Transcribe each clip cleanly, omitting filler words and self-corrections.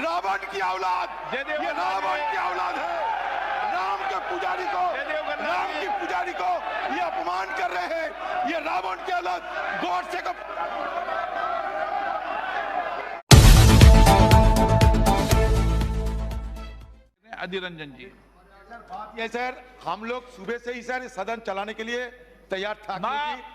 रावण की औलाद, ये रावण की औलाद है। राम के पुजारी को, राम की पुजारी को ये अपमान कर रहे हैं। ये रावण की औलाद गॉडसे को। अधीर रंजन जी, बात ये सर, हम लोग सुबह से ही सर सदन चलाने के लिए तैयार था।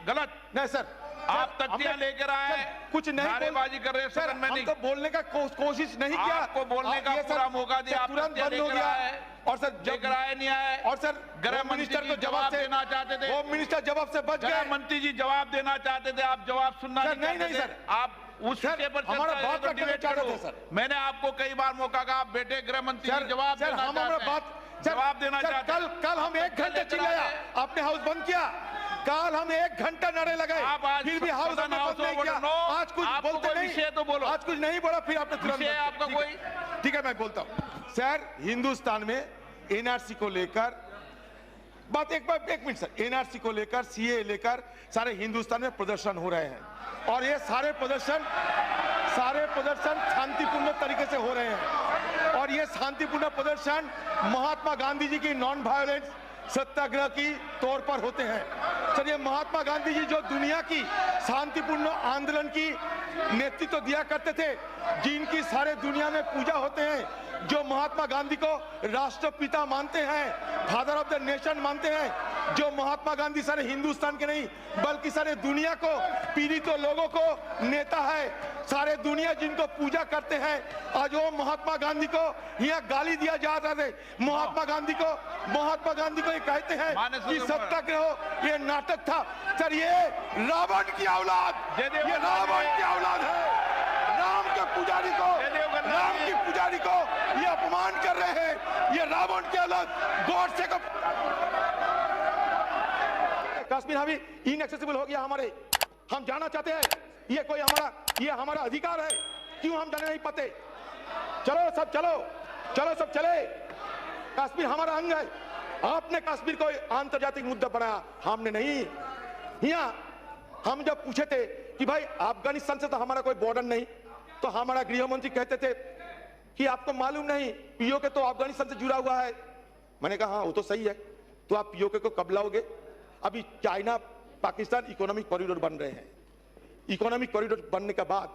गलत नहीं सर, आप तथ्य लेकर आए, कुछ नहीं नारेबाजी कर रहे हैं सदन में। हम तो बोलने का कोशिश नहीं किया, आपको बोलने का पूरा मौका दिया, आप तुरंत बंद हो गया। और सर लेकर आए नहीं आए, और सर गृह मिनिस्टर को जवाब देना चाहते थे, होम मिनिस्टर जवाब से बच गए। गृह मंत्री जी जवाब देना चाहते थे, आप जवाब सुनना नहीं चाहते थे। आप उस विषय पर हमारा बात तो डिबेट करो। मैंने आपको कई बार मौका कहा, बेटे गृह मंत्री जी जवाब देना चाहते हैं, जवाब देना चाहते हैं। कल हम 1 घंटे चिल्लाया, आपने हाउस बंद किया। कल हम 1 घंटा नारे लगाए, फिर भी हाउस बंद नहीं किया। आज कुछ बोलते नहीं, तो बोलो। आज कुछ नहीं बोला, फिर आपने तुरंत आपका कोई। ठीक है, मैं बोलता हूँ सर। हिंदुस्तान में एनआरसी को लेकर बात, एक मिनट सर, एनआरसी को लेकर, सीए लेकर सारे हिंदुस्तान में प्रदर्शन हो रहे हैं, और ये सारे प्रदर्शन शांतिपूर्ण तरीके से हो रहे हैं। और ये शांतिपूर्ण प्रदर्शन महात्मा गांधी जी की नॉन वायलेंस सत्याग्रह की तौर पर होते हैं। सर, ये महात्मा गांधी जी जो दुनिया की शांतिपूर्ण आंदोलन की नेतृत्व दिया करते थे, जिनकी सारे दुनिया में पूजा होते हैं, जो महात्मा गांधी को राष्ट्रपिता मानते हैं, फादर ऑफ द नेशन मानते हैं, जो महात्मा गांधी सारे हिंदुस्तान के नहीं बल्कि सारे दुनिया को, पीड़ित लोगों को नेता है, सारे दुनिया जिनको पूजा करते हैं, आज वो महात्मा गांधी को यहाँ गाली दिया जा रहा है। महात्मा गांधी को ये कहते हैं कि सत्याग्रह ये नाटक था। सर, ये रावण की औलाद, ये रावण की औलाद है। राम के पुजारी को, राम की पुजारी को ये अपमान कर रहे हैं। ये रावण की औलाद गॉडसे को। कश्मीर अभी इनएक्सेसिबल हो गया हमारे, हम जाना चाहते हैं, ये हमारा अधिकार है, क्यों हम जाने नहीं पाते? चलो सब चले। कश्मीर हमारा अंग है। आपने कश्मीर को आंतर्जातिक मुद्दा बनाया, हमने नहीं। यहाँ हम जब पूछे थे कि भाई अफगानिस्तान से तो हमारा कोई बॉर्डर नहीं, तो हमारा गृह मंत्री कहते थे कि आपको मालूम नहीं, पीओके तो अफगानिस्तान से जुड़ा हुआ है। मैंने कहा हाँ, वो तो सही है, तो आप पीओके को कब लाओगे? अभी चाइना पाकिस्तान इकोनॉमिक कॉरिडोर बन रहे हैं। इकोनॉमिक कॉरिडोर बनने के बाद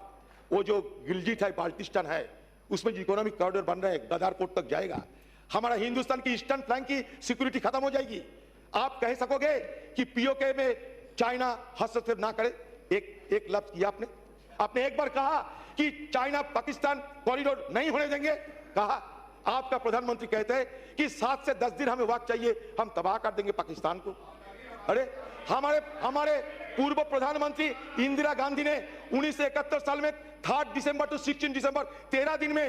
वो जो गिलजिट है, बाल्टिस्तान है, उसमें जो इकोनॉमिक कॉरिडोर बन रहे हैं, गदार पोर्ट तक जाएगा। हमारा हिंदुस्तान की ईस्टर्न फ्लैंक की सिक्योरिटी खत्म हो जाएगी। आप कह सकोगे कि पीओके में चाइना हस्तक्षेप ना करे? एक लफ्ज किया आपने एक बार कहा कि चाइना पाकिस्तान कॉरिडोर नहीं होने देंगे, कहा। आपका प्रधानमंत्री कहते हैं कि 7 से 10 दिन हमें वक्त चाहिए, हम तबाह कर देंगे पाकिस्तान को। अरे हमारे पूर्व प्रधानमंत्री इंदिरा गांधी ने 1971 साल में 3 दिसंबर टू 16 दिसंबर 13 दिन में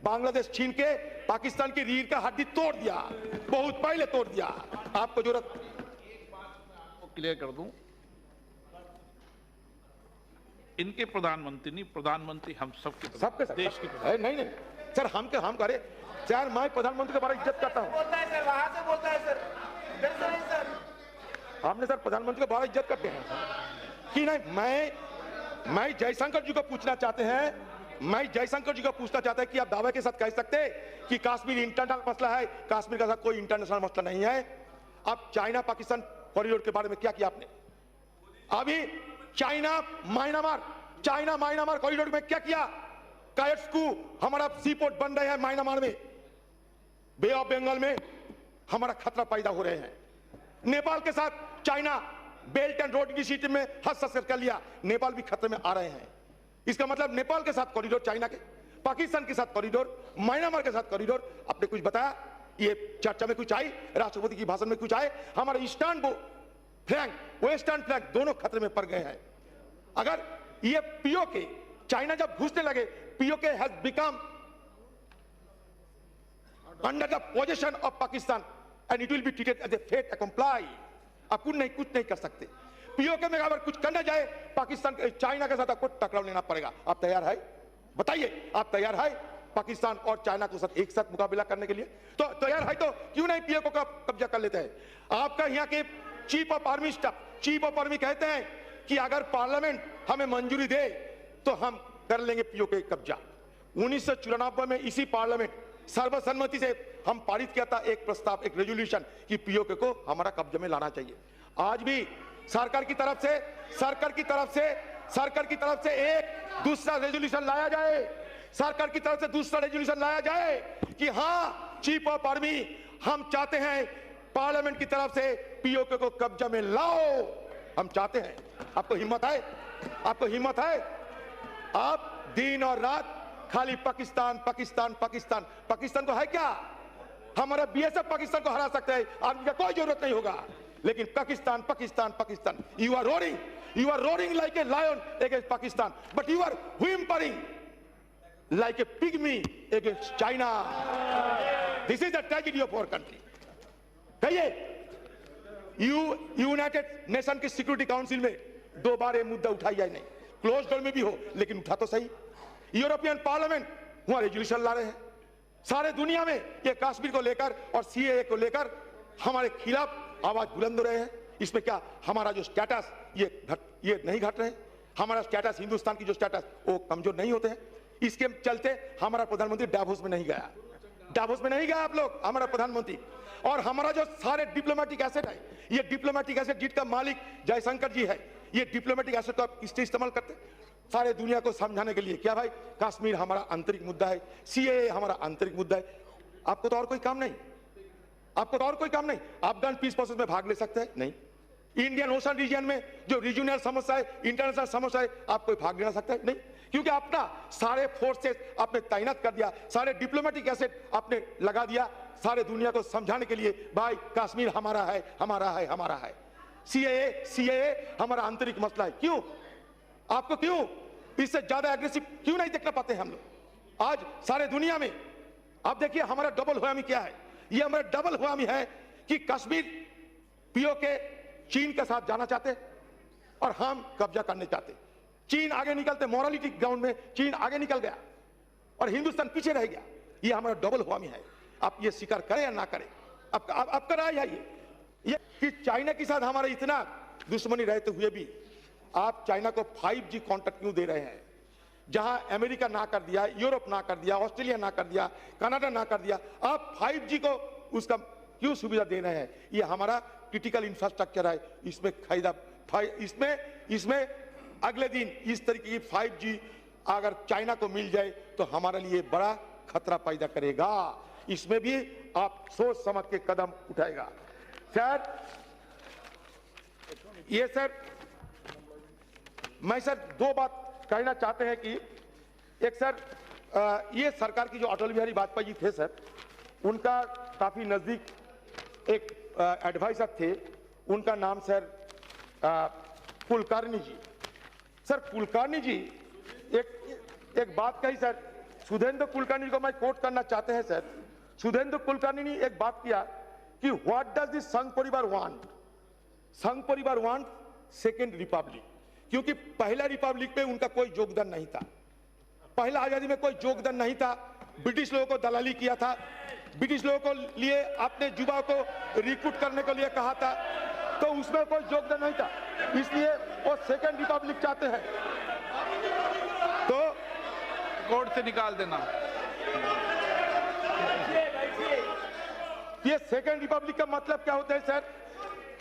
बांग्लादेश छीन के पाकिस्तान की रीढ़ का हड्डी तोड़ दिया, बहुत पहले तोड़ दिया। आपको जरूरत क्लियर कर दूं, इनके प्रधानमंत्री नहीं, प्रधानमंत्री हम सबके देश की। नहीं सर, हम करे सर, मैं प्रधानमंत्री के बारे में इज्जत करता हूं। बोलता है सर, वहां से बोलता है सर, इधर से नहीं सर। हमने सर प्रधानमंत्री के बारे में इज्जत करते हैं कि नहीं? मैं जयशंकर जी को पूछना चाहते हैं, कि आप दावे के साथ कह सकते हैं कि कश्मीर इंटरनल मसला है? कश्मीर का साथ कोई इंटरनेशनल मसला नहीं है। अब चाइना पाकिस्तान कॉरिडोर के बारे में क्या किया आपने? अभी चाइना म्यांमार कॉरिडोर में क्या किया? कायस्कू हमारा सी पोर्ट बन रहे हैं म्यांमार में, बे ऑफ बंगाल में हमारा खतरा पैदा हो रहे हैं। नेपाल के साथ China belt and road initiative में हस्तक्षेप कर लिया, नेपाल भी खतरे में आ रहे हैं। इसका मतलब नेपाल के साथ कॉरिडोर चाइना के, पाकिस्तान के साथ कॉरिडोर, म्यांमार के साथ कॉरिडोर। आपने कुछ बताया? ये चर्चा में कुछ आई? राष्ट्रपति की भाषण में कुछ आए? हमारे ईस्टर्न फ्लैंक, वेस्टर्न फ्लैंक दोनों खतरे में पड़ गए हैं। अगर ये पीओके चाइना जब घुसने लगे, PoK has become under the position of Pakistan and it will be treated as a fait accompli. आप कुछ नहीं कर सकते। पीओके में अगर कुछ करना जाए, पाकिस्तान चाइना के साथ आपको टकराव लेना पड़ेगा। आप तैयार है? बताइए, आप तैयार है पाकिस्तान और चाइना के साथ एक साथ मुकाबला करने के लिए? तो तैयार है तो क्यों नहीं पीओके का कब्जा कर लेते हैं? आपका यहाँ के चीफ ऑफ आर्मी कहते हैं कि अगर पार्लियामेंट हमें मंजूरी दे तो हम कर लेंगे पीओके कब्जा। 1994 में इसी पार्लियामेंट सर्वसम्मति से हम पारित किया था एक प्रस्ताव, एक रेजोल्यूशन कि पीओके को हमारा कब्जे में लाना चाहिए। आज भी सरकार की तरफ से एक दूसरा रेजोल्यूशन लाया जाए, सरकार की तरफ से दूसरा रेजोल्यूशन लाया जाए कि हां चीफ ऑफ आर्मी, हम चाहते हैं पार्लियामेंट की तरफ से पीओके को कब्जा में लाओ, हम चाहते हैं। आपको हिम्मत है? आपको हिम्मत है? आप दिन और रात खाली पाकिस्तान पाकिस्तान पाकिस्तान, पाकिस्तान को है क्या? हमारा बीएसएफ पाकिस्तान को हरा सकता है, आर्मी का कोई जरूरत नहीं होगा, लेकिन Pakistan Pakistan Pakistan, you are roaring like a lion against Pakistan, but you are whimpering like a pygmy against China. This is the tragedy of our country. कहिए, यूनाइटेड नेशन की सिक्योरिटी काउंसिल में 2 बार ये मुद्दा उठाई जाए नहीं, क्लोज डोर में भी हो, लेकिन उठा तो सही। यूरोपियन पार्लियामेंट वहां रेजोल्यूशन ला रहे हैं, सारे दुनिया में ये कश्मीर को लेकर और सीएए को लेकर हमारे खिलाफ आवाज बुलंद हो रहे हैं। इसमें क्या हमारा जो स्टेटस ये नहीं घट रहे, हमारा स्टेटस, हिंदुस्तान की जो स्टेटस वो कमजोर नहीं होते हैं। इसके चलते हमारा प्रधानमंत्री डावोस में नहीं गया, आप लोग, हमारा प्रधानमंत्री। और हमारा जो सारे डिप्लोमेटिक एसेट है, ये डिप्लोमेटिक एसेट जिसका मालिक जयशंकर जी है, ये डिप्लोमेटिक एसेट को आप इससे इस्तेमाल करते सारे दुनिया को समझाने के लिए क्या भाई कश्मीर हमारा आंतरिक मुद्दा है, सीएए हमारा आंतरिक मुद्दा है। आपको तो और कोई काम नहीं, अफगान पीस प्रोसेस में भाग ले सकते हैं नहीं, इंडियन ओशन रीजन में जो रीजनल समस्या है, इंटरनेशनल समस्या है, आप कोई भाग ले सकते हैं नहीं, क्योंकि अपना सारे फोर्सेस आपने तैनात कर दिया, सारे डिप्लोमेटिक एसेट आपने लगा दिया सारे दुनिया को समझाने के लिए भाई कश्मीर हमारा है। सीएए हमारा आंतरिक मसला है। क्यों? आपको क्यों इससे ज्यादा एग्रेसिव क्यों नहीं देखना पाते हम लोग आज सारे दुनिया में? आप देखिए हमारा डबल हुआमी क्या है। ये हमारा डबल हुआमी है कि कश्मीर पीओके चीन के साथ जाना चाहते और हम कब्जा करने चाहते। चीन आगे निकलते, मोरालिटी ग्राउंड में चीन आगे निकल गया और हिंदुस्तान पीछे रह गया। ये हमारा डबल हुआमी है। आप ये स्वीकार करें या ना करें, आपका राय है ये कि चाइना के साथ हमारा इतना दुश्मनी रहते हुए भी आप चाइना को 5G कॉन्ट्रैक्ट क्यों दे रहे हैं? जहां अमेरिका ना कर दिया, यूरोप ना कर दिया, ऑस्ट्रेलिया ना कर दिया, कनाडा ना कर दिया, आप 5G को उसका क्यों सुविधा दे रहे हैं? ये हमारा क्रिटिकल इंफ्रास्ट्रक्चर है, इसमें फायदा, इसमें अगले दिन इस तरीके की 5G अगर चाइना को मिल जाए तो हमारे लिए बड़ा खतरा पैदा करेगा। इसमें भी आप सोच समझ के कदम उठाएगा। मैं सर 2 बात कहना चाहते हैं कि एक सर ये सरकार की जो अटल बिहारी वाजपेयी जी थे सर, उनका काफी नजदीक एक एडवाइजर थे, उनका नाम सर कुलकर्णी जी। सर कुलकर्णी जी एक बात कही सर, सुधेंद्र कुलकर्णी को मैं कोट करना चाहते हैं सर। सुधेंद्र कुलकर्णी ने एक बात किया कि व्हाट डज दिस संघ परिवार वांट? संघ परिवार वांट सेकेंड रिपब्लिक, क्योंकि पहला रिपब्लिक में उनका कोई योगदान नहीं था, पहला आजादी में कोई योगदान नहीं था। ब्रिटिश लोगों को दलाली किया था, ब्रिटिश लोगों को लिए अपने युवाओं को रिक्रूट करने के लिए कहा था, तो उसमें कोई योगदान नहीं था, इसलिए वो सेकेंड रिपब्लिक चाहते हैं। तो कोर्ट से निकाल देना। ये सेकेंड रिपब्लिक का मतलब क्या होता है सर?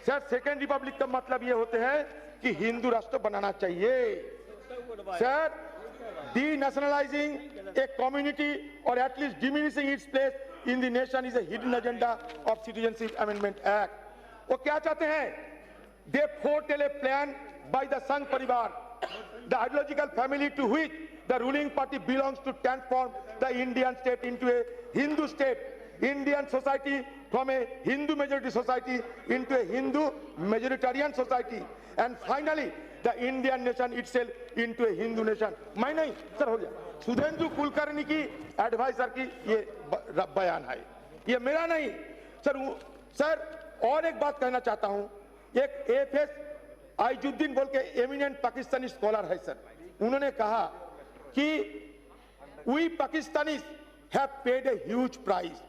सर सेकेंड रिपब्लिक का मतलब ये होते हैं कि हिंदू राष्ट्र बनाना चाहिए sir. Denationalizing a community or at least diminishing its place in the nation is a hidden agenda of Citizenship Amendment Act. वो क्या चाहते हैं? They foretell a plan by the Sangh Parivar, the ideological family to which the ruling party belongs, to transform the Indian state into a Hindu state, Indian society from a Hindu majority society into a Hindu majoritarian society, and finally the Indian nation itself into a Hindu nation. मैं नहीं sir, हो गया। सुधेंद्र कुलकर्णी की adviser की ये बयान है, ये मेरा नहीं सर। सर और एक बात कहना चाहता हूं, एक एफएस आइजुद्दीन बोल के एमिनेंट पाकिस्तानी स्कॉलर है सर, उन्होंने कहा कि we Pakistanis have paid a huge price,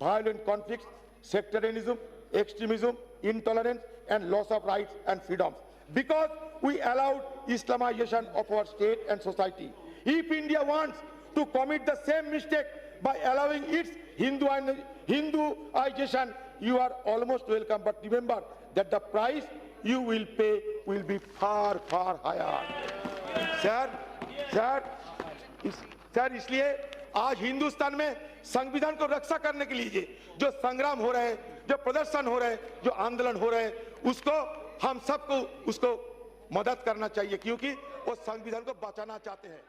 violent conflicts, sectarianism, extremism, intolerance, and loss of rights and freedoms, because we allowed Islamization of our state and society. If India wants to commit the same mistake by allowing its Hinduization. You are almost welcome, but remember that the price you will pay will be far, far higher. Sir इसलिए आज हिंदुस्तान में संविधान को रक्षा करने के लिए जो संग्राम हो रहे हैं, जो प्रदर्शन हो रहे हैं, जो आंदोलन हो रहे हैं, उसको हम सबको उसको मदद करना चाहिए, क्योंकि वो संविधान को बचाना चाहते हैं।